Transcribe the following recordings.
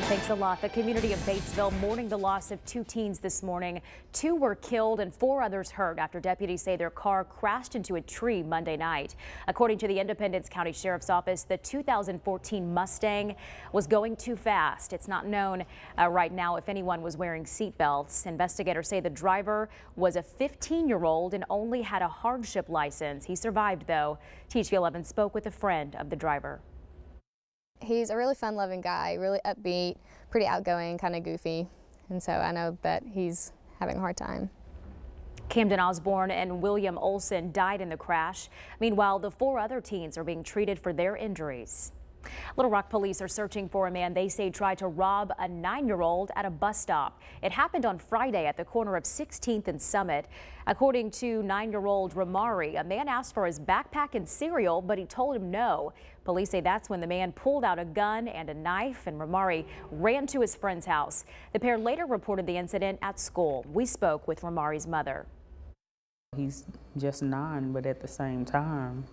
Thanks a lot. The community of Batesville mourning the loss of two teens this morning. Two were killed and four others hurt after deputies say their car crashed into a tree Monday night. According to the Independence County Sheriff's Office, the 2014 Mustang was going too fast. It's not known right now if anyone was wearing seatbelts. Investigators say the driver was a 15-year-old and only had a hardship license. He survived, though. THV 11 spoke with a friend of the driver. He's a really fun-loving guy, really upbeat, pretty outgoing, kind of goofy, and so I know that he's having a hard time. Camden Osborne and William Olson died in the crash. Meanwhile, the four other teens are being treated for their injuries. Little Rock police are searching for a man they say tried to rob a 9-year-old at a bus stop. It happened on Friday at the corner of 16th and Summit. According to 9-year-old Ramari, a man asked for his backpack and cereal, but he told him no. Police say that's when the man pulled out a gun and a knife, and Ramari ran to his friend's house. The pair later reported the incident at school. We spoke with Ramari's mother. He's just 9, but at the same time,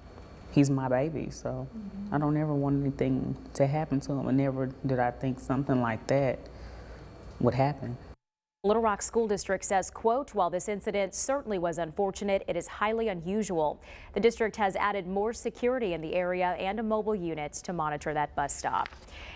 he's my baby, so I don't ever want anything to happen to him, and never did I think something like that would happen. Little Rock School District says, quote, while this incident certainly was unfortunate, it is highly unusual. The district has added more security in the area and a mobile unit to monitor that bus stop.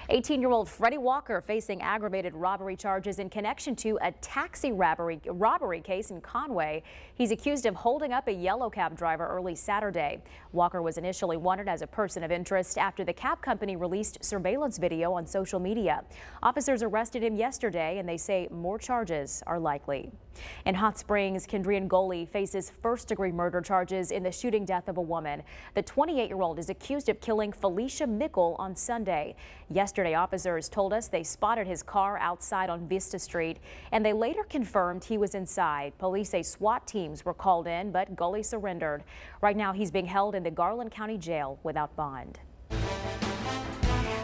18-year-old Freddie Walker facing aggravated robbery charges in connection to a taxi robbery case in Conway. He's accused of holding up a yellow cab driver early Saturday. Walker was initially wanted as a person of interest after the cab company released surveillance video on social media. Officers arrested him yesterday, and they say more charges are likely. In Hot Springs, Kendrian Goley faces first-degree murder charges in the shooting death of a woman. The 28-year-old is accused of killing Felicia Mickle on Sunday. Yesterday, officers told us they spotted his car outside on Vista Street, and they later confirmed he was inside. Police say SWAT teams were called in, but Goley surrendered. Right now, he's being held in the Garland County Jail without bond.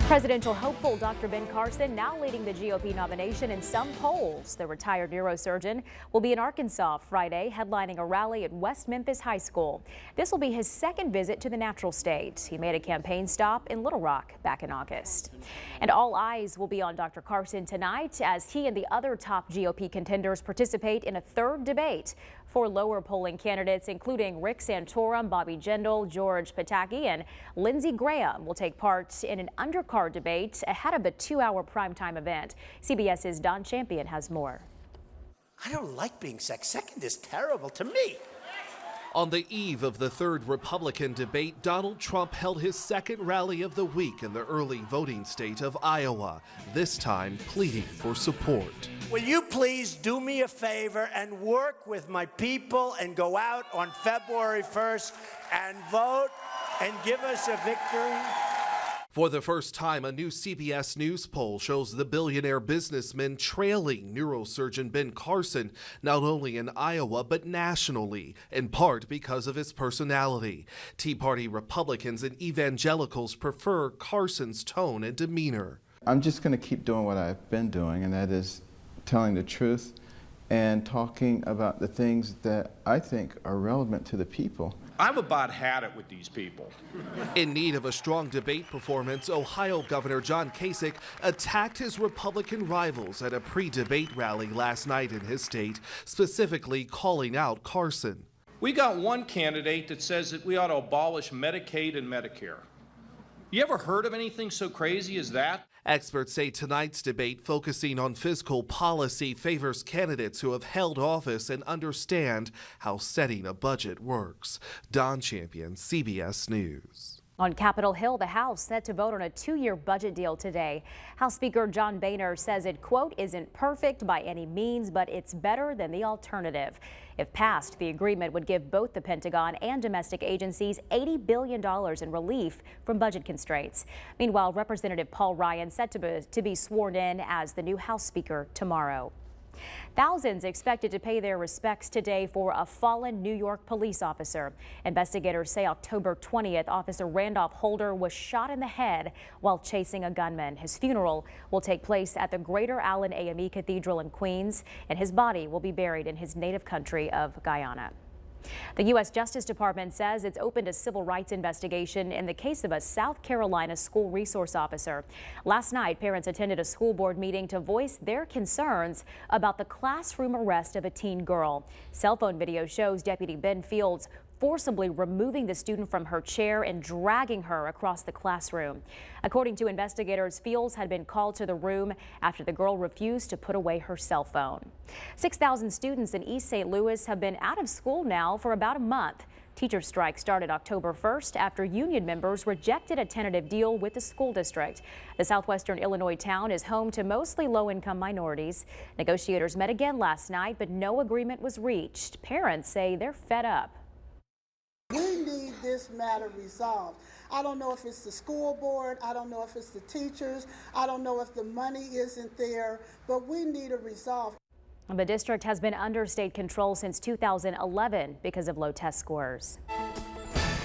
Presidential hopeful Dr. Ben Carson now leading the GOP nomination in some polls. The retired neurosurgeon will be in Arkansas Friday, headlining a rally at West Memphis High School. This will be his second visit to the natural state. He made a campaign stop in Little Rock back in August. And all eyes will be on Dr. Carson tonight as he and the other top GOP contenders participate in a third debate. Four lower polling candidates, including Rick Santorum, Bobby Jindal, George Pataki, and Lindsey Graham, will take part in an undercard debate ahead of the 2-hour primetime event. CBS's Don Champion has more. I don't like being second is terrible to me. On the eve of the third Republican debate, Donald Trump held his second rally of the week in the early voting state of Iowa, this time pleading for support. Will you please do me a favor and work with my people and go out on February 1st and vote and give us a victory? For the first time, a new CBS News poll shows the billionaire businessman trailing neurosurgeon Ben Carson, not only in Iowa but nationally, in part because of his personality. Tea Party Republicans and evangelicals prefer Carson's tone and demeanor. I'm just going to keep doing what I've been doing, and that is telling the truth and talking about the things that I think are relevant to the people. I've about had it with these people. In need of a strong debate performance, Ohio Governor John Kasich attacked his Republican rivals at a pre-debate rally last night in his state, specifically calling out Carson. We got one candidate that says that we ought to abolish Medicaid and Medicare. You ever heard of anything so crazy as that? Experts say tonight's debate, focusing on fiscal policy, favors candidates who have held office and understand how setting a budget works. Don Champion, CBS News. On Capitol Hill, the House set to vote on a 2-year budget deal today. House Speaker John Boehner says it, quote, isn't perfect by any means, but it's better than the alternative. If passed, the agreement would give both the Pentagon and domestic agencies $80 billion in relief from budget constraints. Meanwhile, Representative Paul Ryan set to be sworn in as the new House Speaker tomorrow. Thousands expected to pay their respects today for a fallen New York police officer. Investigators say October 20th, Officer Randolph Holder was shot in the head while chasing a gunman. His funeral will take place at the Greater Allen AME Cathedral in Queens, and his body will be buried in his native country of Guyana. The U.S. Justice Department says it's opened a civil rights investigation in the case of a South Carolina school resource officer. Last night, parents attended a school board meeting to voice their concerns about the classroom arrest of a teen girl. Cell phone video shows Deputy Ben Fields forcibly removing the student from her chair and dragging her across the classroom. According to investigators, Fields had been called to the room after the girl refused to put away her cell phone. 6,000 students in East St. Louis have been out of school now for about a month. Teacher strike started October 1st after union members rejected a tentative deal with the school district. The southwestern Illinois town is home to mostly low-income minorities. Negotiators met again last night, but no agreement was reached. Parents say they're fed up. We need this matter resolved. I don't know if it's the school board, I don't know if it's the teachers, I don't know if the money isn't there, but we need a resolve. The district has been under state control since 2011 because of low test scores.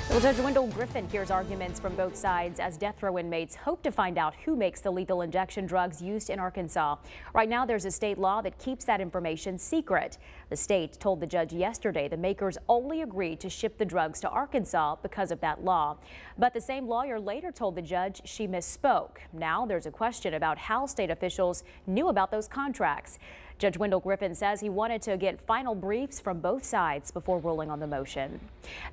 Well, Judge Wendell Griffin hears arguments from both sides as death row inmates hope to find out who makes the lethal injection drugs used in Arkansas. Right now, there's a state law that keeps that information secret. The state told the judge yesterday the makers only agreed to ship the drugs to Arkansas because of that law. But the same lawyer later told the judge she misspoke. Now there's a question about how state officials knew about those contracts. Judge Wendell Griffin says he wanted to get final briefs from both sides before ruling on the motion.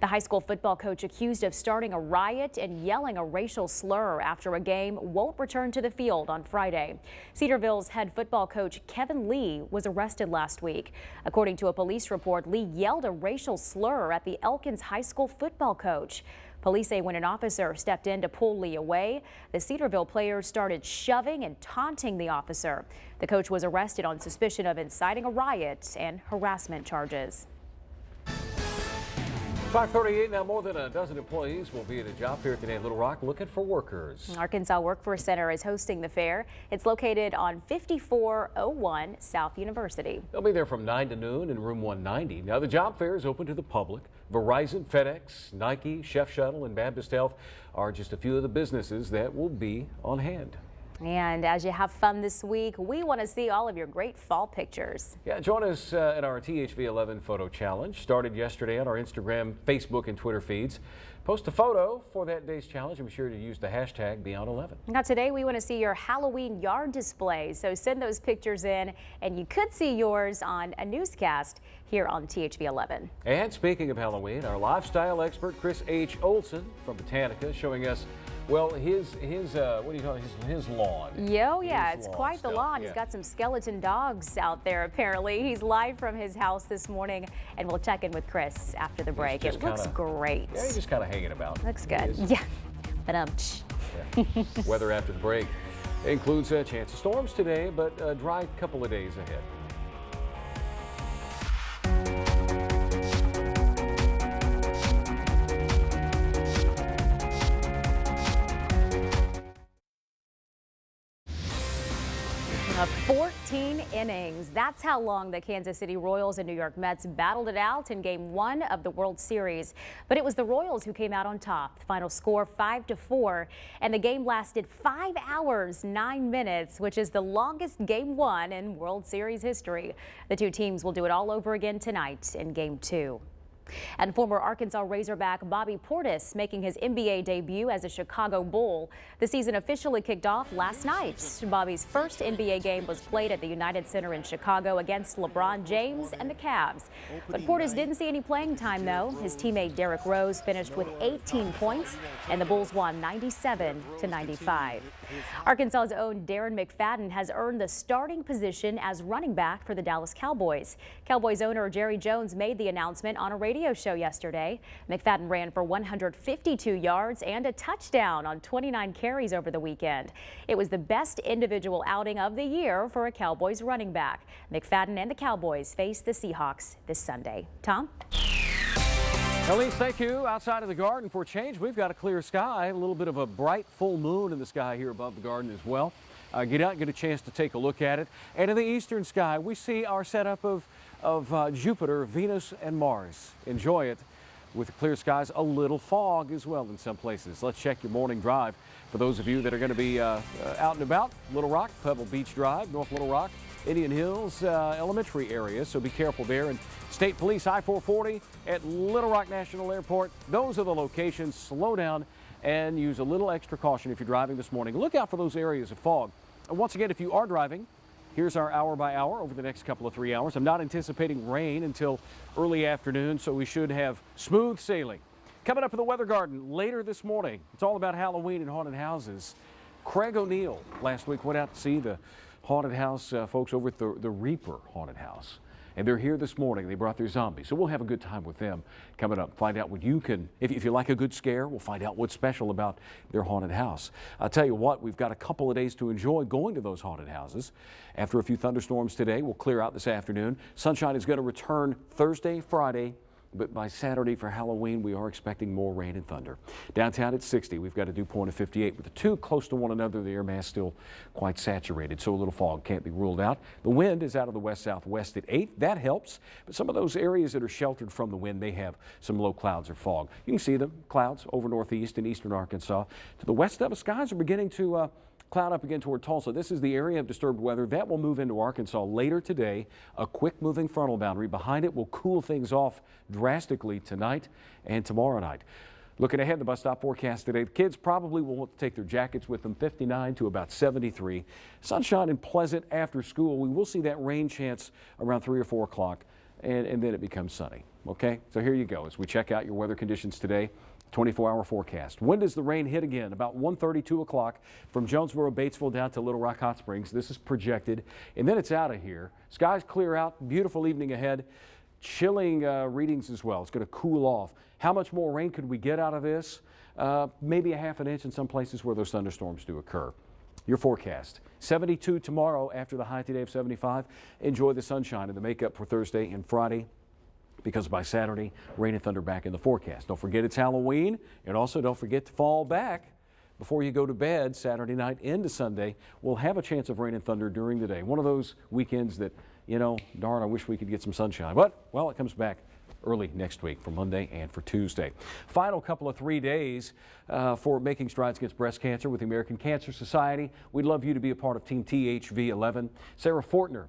The high school football coach accused of starting a riot and yelling a racial slur after a game won't return to the field on Friday. Cedarville's head football coach Kevin Lee was arrested last week. According to a police report, Lee yelled a racial slur at the Elkins High School football coach. Police say when an officer stepped in to pull Lee away, the Cedarville players started shoving and taunting the officer. The coach was arrested on suspicion of inciting a riot and harassment charges. 5:38 now. More than a dozen employees will be at a job fair today in Little Rock looking for workers. Arkansas Workforce Center is hosting the fair. It's located on 5401 South University. They'll be there from 9 to noon in room 190. Now the job fair is open to the public. Verizon, FedEx, Nike, Chef Shuttle, and Baptist Health are just a few of the businesses that will be on hand. And as you have fun this week, we want to see all of your great fall pictures. Yeah, join us in our THV11 photo challenge. Started yesterday on our Instagram, Facebook, and Twitter feeds. Post a photo for that day's challenge and be sure to use the hashtag Beyond11. Now today we want to see your Halloween yard display, so send those pictures in and you could see yours on a newscast here on THV11. And speaking of Halloween, our lifestyle expert Chris H. Olson from Botanica showing us, well, his what do you call it? His lawn. Yeah, it's quite the stuff. lawn. Yeah. He's got some skeleton dogs out there apparently. He's live from his house this morning and we'll check in with Chris after the break. It looks great. Yeah, he's just kind of hanging about. Looks good. Yeah. But yeah. Weather after the break includes a chance of storms today, but a dry couple of days ahead. Of 14 innings. That's how long the Kansas City Royals and New York Mets battled it out in Game 1 of the World Series. But it was the Royals who came out on top. The final score 5-4, and the game lasted 5 hours, 9 minutes, which is the longest Game 1 in World Series history. The two teams will do it all over again tonight in Game 2. And former Arkansas Razorback Bobby Portis making his NBA debut as a Chicago Bull. The season officially kicked off last night. Bobby's first NBA game was played at the United Center in Chicago against LeBron James and the Cavs. But Portis didn't see any playing time, though. His teammate Derrick Rose finished with 18 points, and the Bulls won 97-95. Arkansas's own Darren McFadden has earned the starting position as running back for the Dallas Cowboys. Cowboys owner Jerry Jones made the announcement on a radio show yesterday. McFadden ran for 152 yards and a touchdown on 29 carries over the weekend. It was the best individual outing of the year for a Cowboys running back. McFadden and the Cowboys face the Seahawks this Sunday. Tom? Elise, thank you. Outside of the garden for a change, we've got a clear sky, a little bit of a bright full moon in the sky here above the garden as well. Get out and get a chance to take a look at it. And in the eastern sky, we see our setup of Jupiter, Venus, and Mars. Enjoy it. with clear skies, a little fog as well in some places. Let's check your morning drive for those of you that are going to be out and about. Little Rock, Pebble Beach Drive, North Little Rock, Indian Hills elementary area, so be careful there. And State Police I-440 at Little Rock National Airport. Those are the locations. Slow down and use a little extra caution if you're driving this morning. Look out for those areas of fog. And once again, if you are driving, here's our hour by hour over the next couple of 3 hours. I'm not anticipating rain until early afternoon, so we should have smooth sailing. Coming up in the Weather Garden later this morning, it's all about Halloween and haunted houses. Craig O'Neill last week went out to see the haunted house folks over at the Reaper Haunted House. And they're here this morning. They brought their zombies. So we'll have a good time with them coming up. Find out what you can, if you like a good scare, we'll find out what's special about their haunted house. I'll tell you what, we've got a couple of days to enjoy going to those haunted houses. After a few thunderstorms today, we'll clear out this afternoon. Sunshine is going to return Thursday, Friday. But by Saturday for Halloween, we are expecting more rain and thunder. Downtown at 60, we've got a dew point of 58. With the two close to one another, the air mass still quite saturated, so a little fog can't be ruled out. The wind is out of the west-southwest at 8. That helps, but some of those areas that are sheltered from the wind may have some low clouds or fog. You can see them, clouds over northeast and eastern Arkansas. To the west of us, skies are beginning to cloud up again toward Tulsa. This is the area of disturbed weather. That will move into Arkansas later today. A quick moving frontal boundary behind it will cool things off drastically tonight and tomorrow night. Looking ahead, the bus stop forecast today. The kids probably will want to take their jackets with them, 59 to about 73. Sunshine and pleasant after school. We will see that rain chance around 3 or 4 o'clock, and then it becomes sunny. Okay, so here you go as we check out your weather conditions today. 24-hour forecast. When does the rain hit again? About 1:30, 2 o'clock from Jonesboro, Batesville down to Little Rock Hot Springs. This is projected, and then it's out of here. Skies clear out. Beautiful evening ahead. Chilling readings as well. It's going to cool off. How much more rain could we get out of this? Maybe a half an inch in some places where those thunderstorms do occur. Your forecast. 72 tomorrow after the high today of 75. Enjoy the sunshine and the makeup for Thursday and Friday, because by Saturday, rain and thunder back in the forecast. Don't forget it's Halloween, and also don't forget to fall back before you go to bed Saturday night into Sunday. We'll have a chance of rain and thunder during the day. One of those weekends that, you know, darn, I wish we could get some sunshine. But, well, it comes back early next week for Monday and for Tuesday. Final couple of 3 days for making strides against breast cancer with the American Cancer Society. We'd love you to be a part of Team THV11. Sarah Fortner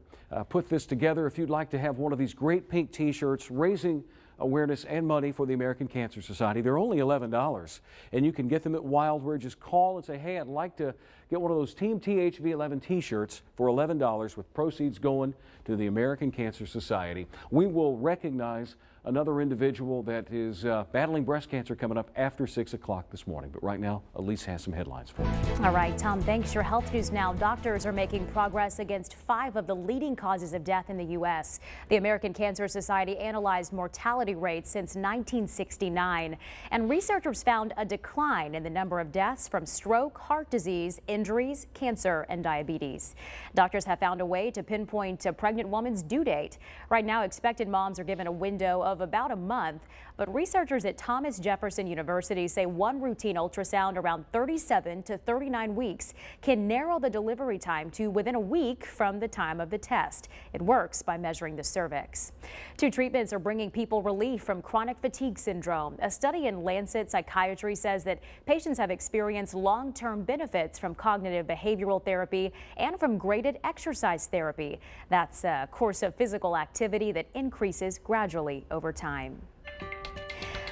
put this together. If you'd like to have one of these great pink t-shirts raising awareness and money for the American Cancer Society, they're only $11, and you can get them at Wildware. Just call and say, hey, I'd like to get one of those Team THV11 t-shirts for $11 with proceeds going to the American Cancer Society. We will recognize another individual that is battling breast cancer coming up after 6 o'clock this morning. But right now, Elise has some headlines for you. All right, Tom, thanks. Your health news now. Doctors are making progress against 5 of the leading causes of death in the U.S. The American Cancer Society analyzed mortality rates since 1969, and researchers found a decline in the number of deaths from stroke, heart disease, injuries, cancer, and diabetes. Doctors have found a way to pinpoint a pregnant woman's due date. Right now, expected moms are given a window of about a month, but researchers at Thomas Jefferson University say one routine ultrasound around 37 to 39 weeks can narrow the delivery time to within a week from the time of the test. It works by measuring the cervix. 2 treatments are bringing people relief from chronic fatigue syndrome. A study in Lancet Psychiatry says that patients have experienced long-term benefits from cognitive behavioral therapy and from graded exercise therapy. That's a course of physical activity that increases gradually over time.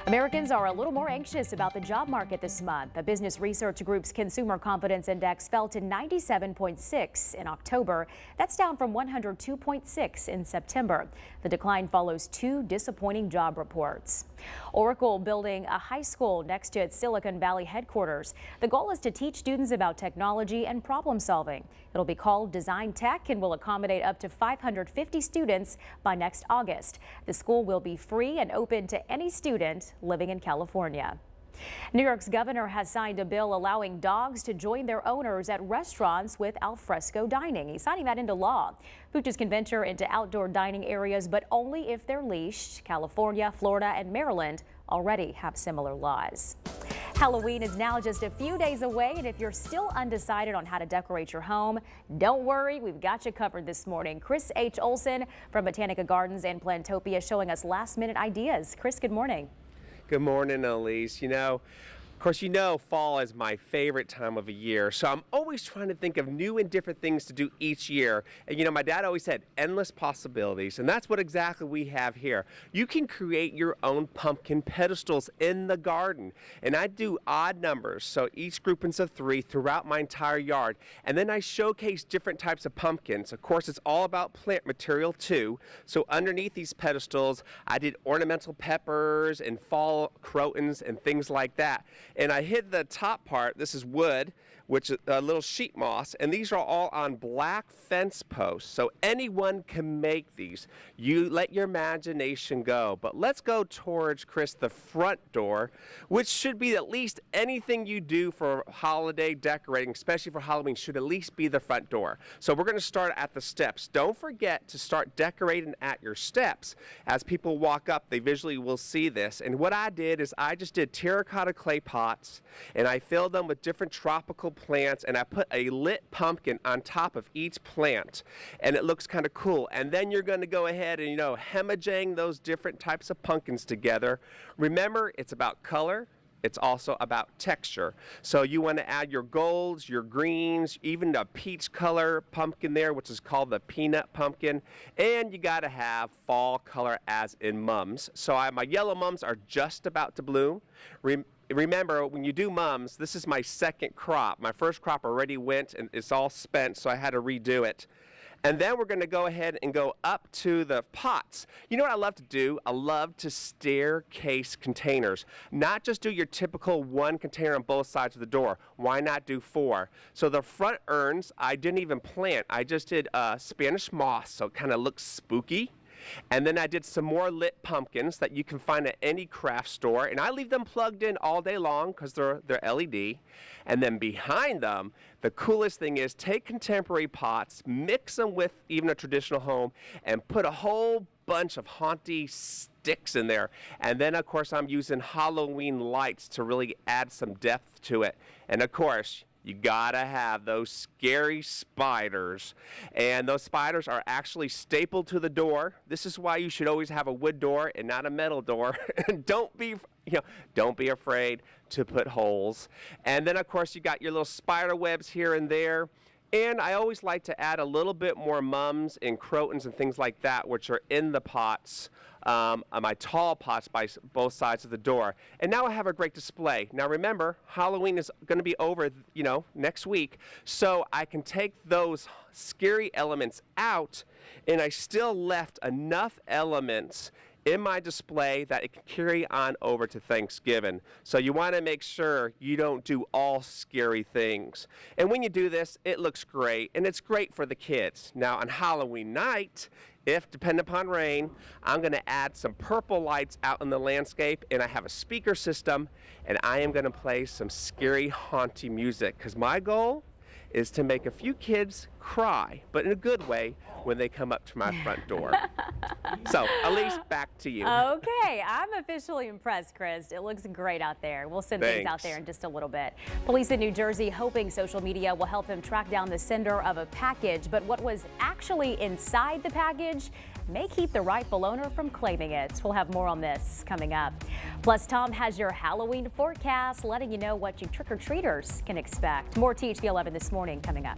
Americans are a little more anxious about the job market this month. The Business Research Group's Consumer Confidence Index fell to 97.6 in October. That's down from 102.6 in September. The decline follows 2 disappointing job reports. Oracle building a high school next to its Silicon Valley headquarters. The goal is to teach students about technology and problem solving. It'll be called Design Tech and will accommodate up to 550 students by next August. The school will be free and open to any student living in California. New York's governor has signed a bill allowing dogs to join their owners at restaurants with alfresco dining. He's signing that into law. Pooches can venture into outdoor dining areas, but only if they're leashed. California, Florida, and Maryland already have similar laws. Halloween is now just a few days away, and if you're still undecided on how to decorate your home, don't worry, we've got you covered this morning. Chris H. Olson from Botanica Gardens and Plantopia showing us last-minute ideas. Chris, good morning. Good morning, Elise. Of course, fall is my favorite time of the year, so I'm always trying to think of new and different things to do each year. And my dad always said endless possibilities, and that's what exactly we have here. You can create your own pumpkin pedestals in the garden, and I do odd numbers, so each groupings of 3 throughout my entire yard, and then I showcase different types of pumpkins. Of course, it's all about plant material too, so underneath these pedestals, I did ornamental peppers and fall crotons and things like that. And I hid the top part. This is wood, which is a little sheet moss, and these are all on black fence posts, so anyone can make these. You let your imagination go. But let's go towards, Chris, the front door, which should be at least anything you do for holiday decorating, especially for Halloween, should at least be the front door. So we're going to start at the steps. Don't forget to start decorating at your steps. As people walk up, they visually will see this. And what I did is I just did terracotta clay pots, and I filled them with different tropical plants, and I put a lit pumpkin on top of each plant, and it looks kind of cool. And then you're going to go ahead and hemajang those different types of pumpkins together. Remember, it's about color. It's also about texture. So you want to add your golds, your greens, even a peach color pumpkin there, which is called the peanut pumpkin. And you got to have fall color as in mums. So my yellow mums are just about to bloom. Remember, when you do mums, this is my second crop. My first crop already went and it's all spent, so I had to redo it. And then we're going to go ahead and go up to the pots. You know what I love to do? I love to staircase containers. Not just do your typical 1 container on both sides of the door. Why not do 4? So the front urns, I didn't even plant. I just did Spanish moss, so it kind of looks spooky. And then I did some more lit pumpkins that you can find at any craft store, and I leave them plugged in all day long because they're LED. And then behind them, the coolest thing is take contemporary pots, mix them with even a traditional home, and put a whole bunch of haunty sticks in there. And then of course I'm using Halloween lights to really add some depth to it. And of course, you gotta have those scary spiders. And those spiders are actually stapled to the door. This is why you should always have a wood door and not a metal door. Don't be afraid to put holes. And then of course you got your little spider webs here and there. And I always like to add a little bit more mums and crotons and things like that, which are in the pots, my tall pots by both sides of the door. And now I have a great display. Now remember, Halloween is going to be over, next week, so I can take those scary elements out, and I still left enough elements in my display that it can carry on over to Thanksgiving. So you want to make sure you don't do all scary things. And when you do this, it looks great, and it's great for the kids. Now on Halloween night, if depending upon rain, I'm going to add some purple lights out in the landscape, and I have a speaker system, and I am going to play some scary, haunty music, because my goal is to make a few kids cry, but in a good way, when they come up to my front door. So, Elise, back to you. Okay, I'm officially impressed, Chris. It looks great out there. We'll send things out there in just a little bit. Police in New Jersey hoping social media will help them track down the sender of a package, but what was actually inside the package may keep the rightful owner from claiming it. We'll have more on this coming up. Plus, Tom has your Halloween forecast, letting you know what you trick-or-treaters can expect. More THV 11 this morning coming up.